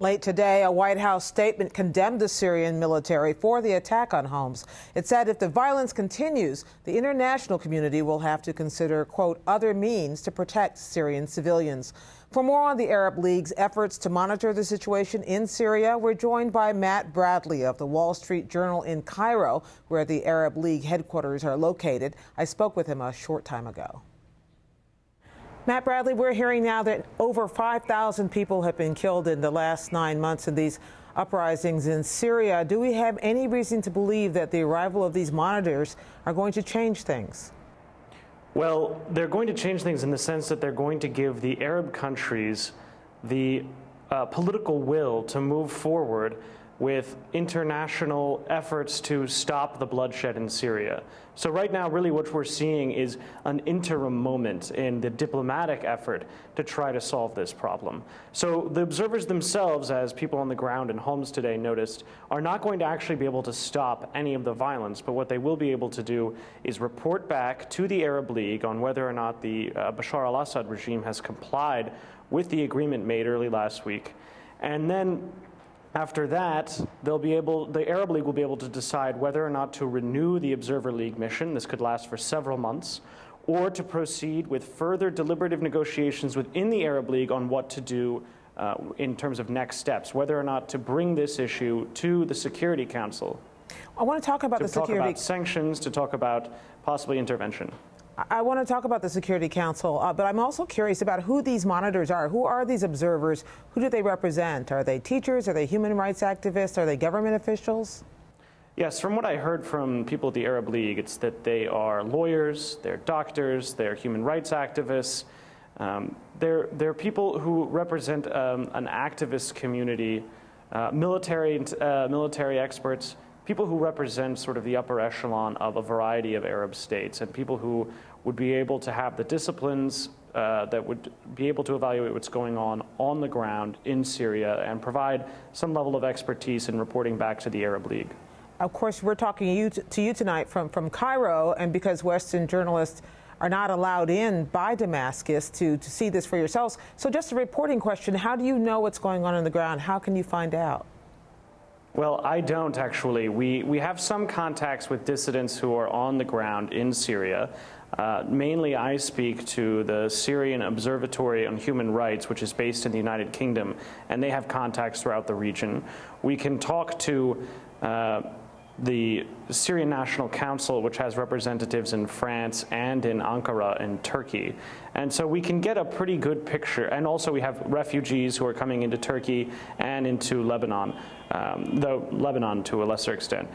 Late today, a White House statement condemned the Syrian military for the attack on Homs. It said if the violence continues, the international community will have to consider, quote, other means to protect Syrian civilians. For more on the Arab League's efforts to monitor the situation in Syria, we're joined by Matt Bradley of the Wall Street Journal in Cairo, where the Arab League headquarters are located. I spoke with him a short time ago. Matt Bradley, we're hearing now that over 5,000 people have been killed in the last 9 months in these uprisings in Syria. Do we have any reason to believe that the arrival of these monitors are going to change things? Well, they're going to change things in the sense that they're going to give the Arab countries the political will to move forward with international efforts to stop the bloodshed in Syria. So right now, really what we're seeing is an interim moment in the diplomatic effort to try to solve this problem. So the observers themselves, as people on the ground in Homs today noticed, are not going to actually be able to stop any of the violence, but what they will be able to do is report back to the Arab League on whether or not the Bashar al-Assad regime has complied with the agreement made early last week. And then after that, the Arab League will be able to decide whether or not to renew the Observer League mission. This could last for several months, or to proceed with further deliberative negotiations within the Arab League on what to do in terms of next steps, whether or not to bring this issue to the Security Council. I want to talk about the security. To talk about sanctions, to talk about possibly intervention. I want to talk about the Security Council, but I'm also curious about who these monitors are. Who are these observers? Who do they represent? Are they teachers? Are they human rights activists? Are they government officials? Yes, from what I heard from people at the Arab League, it's that they are lawyers, they're doctors, they're human rights activists. They're people who represent an activist community, military experts, people who represent sort of the upper echelon of a variety of Arab states, and people who would be able to have the disciplines that would be able to evaluate what's going on the ground in Syria and provide some level of expertise in reporting back to the Arab League. Of course, we're talking to you tonight from Cairo, and because Western journalists are not allowed in by Damascus to see this for yourselves. So just a reporting question, how do you know what's going on the ground? How can you find out? Well, I don't actually. We have some contacts with dissidents who are on the ground in Syria. Mainly I speak to the Syrian Observatory on Human Rights, which is based in the United Kingdom, and they have contacts throughout the region. We can talk to the Syrian National Council, which has representatives in France and in Ankara in Turkey. And so we can get a pretty good picture. And also we have refugees who are coming into Turkey and into Lebanon, though Lebanon to a lesser extent.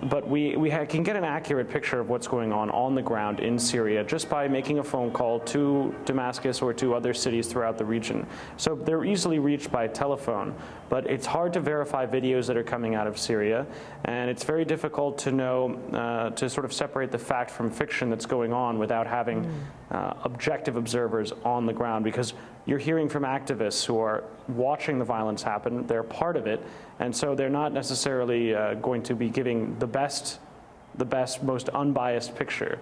But we can get an accurate picture of what's going on the ground in Syria just by making a phone call to Damascus or to other cities throughout the region. So they're easily reached by telephone, but it's hard to verify videos that are coming out of Syria, and it's very difficult to know, to sort of separate the fact from fiction that's going on without having objective observers on the ground, because you're hearing from activists who are watching the violence happen. They're part of it, and so they're not necessarily going to be giving the best, most unbiased picture.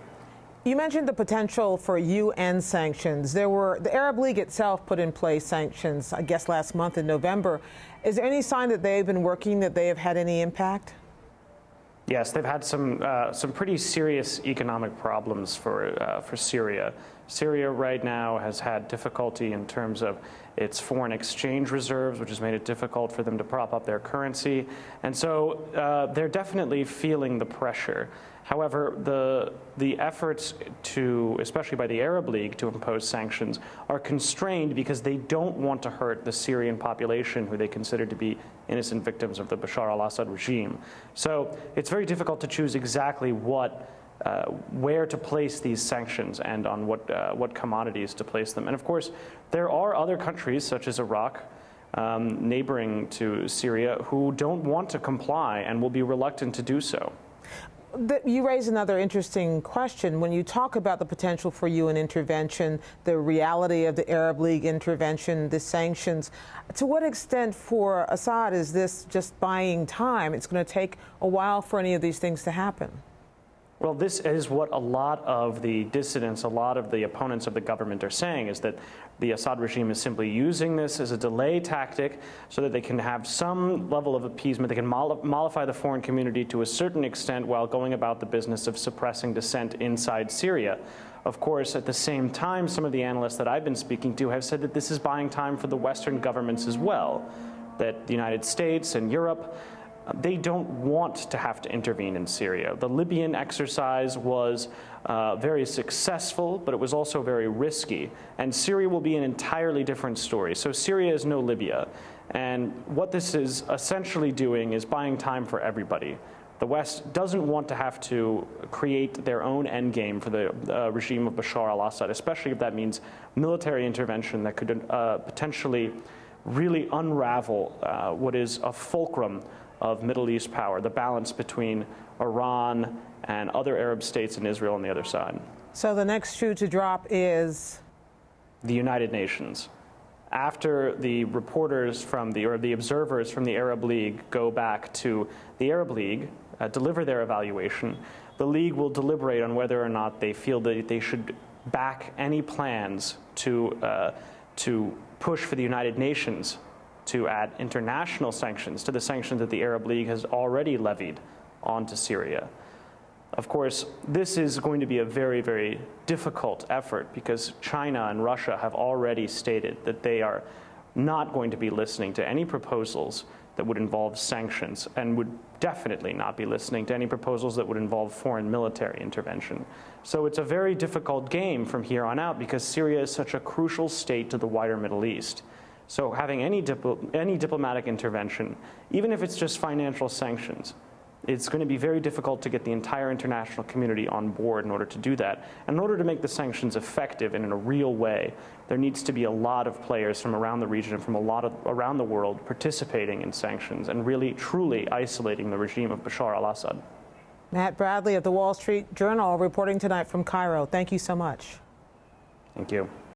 You mentioned the potential for UN sanctions. The Arab League itself put in place sanctions, I guess, last month in November. Is there any sign that they've been working, that they have had any impact? Yes, they've had some pretty serious economic problems for Syria. Syria right now has had difficulty in terms of its foreign exchange reserves, which has made it difficult for them to prop up their currency. And so they're definitely feeling the pressure. However, the efforts especially by the Arab League, to impose sanctions are constrained because they don't want to hurt the Syrian population, who they consider to be innocent victims of the Bashar al-Assad regime. So it's very difficult to choose exactly where to place these sanctions and on what commodities to place them. And of course, there are other countries, such as Iraq, neighboring to Syria, who don't want to comply and will be reluctant to do so. You raise another interesting question. When you talk about the potential for UN intervention, the reality of the Arab League intervention, the sanctions, to what extent for Assad is this just buying time? It's going to take a while for any of these things to happen. Well, this is what a lot of the dissidents, a lot of the opponents of the government are saying, is that the Assad regime is simply using this as a delay tactic so that they can have some level of appeasement. They can mollify the foreign community to a certain extent while going about the business of suppressing dissent inside Syria. Of course, at the same time, some of the analysts that I've been speaking to have said that this is buying time for the Western governments as well, that the United States and Europe, they don't want to have to intervene in Syria. The Libyan exercise was very successful, but it was also very risky. And Syria will be an entirely different story. So Syria is no Libya. And what this is essentially doing is buying time for everybody. The West doesn't want to have to create their own endgame for the regime of Bashar al-Assad, especially if that means military intervention that could potentially really unravel what is a fulcrum of Middle East power, the balance between Iran and other Arab states and Israel on the other side. So the next shoe to drop is? The United Nations. After the reporters from the observers from the Arab League go back to the Arab League, deliver their evaluation, the League will deliberate on whether or not they feel that they should back any plans to push for the United Nations to add international sanctions to the sanctions that the Arab League has already levied onto Syria. Of course, this is going to be a very, very difficult effort because China and Russia have already stated that they are not going to be listening to any proposals that would involve sanctions and would definitely not be listening to any proposals that would involve foreign military intervention. So it's a very difficult game from here on out because Syria is such a crucial state to the wider Middle East. So having any diplomatic intervention, even if it's just financial sanctions, it's going to be very difficult to get the entire international community on board in order to do that. And in order to make the sanctions effective and in a real way, there needs to be a lot of players from around the region and from around the world participating in sanctions and really, truly isolating the regime of Bashar al-Assad. Matt Bradley of the Wall Street Journal reporting tonight from Cairo. Thank you so much. Thank you.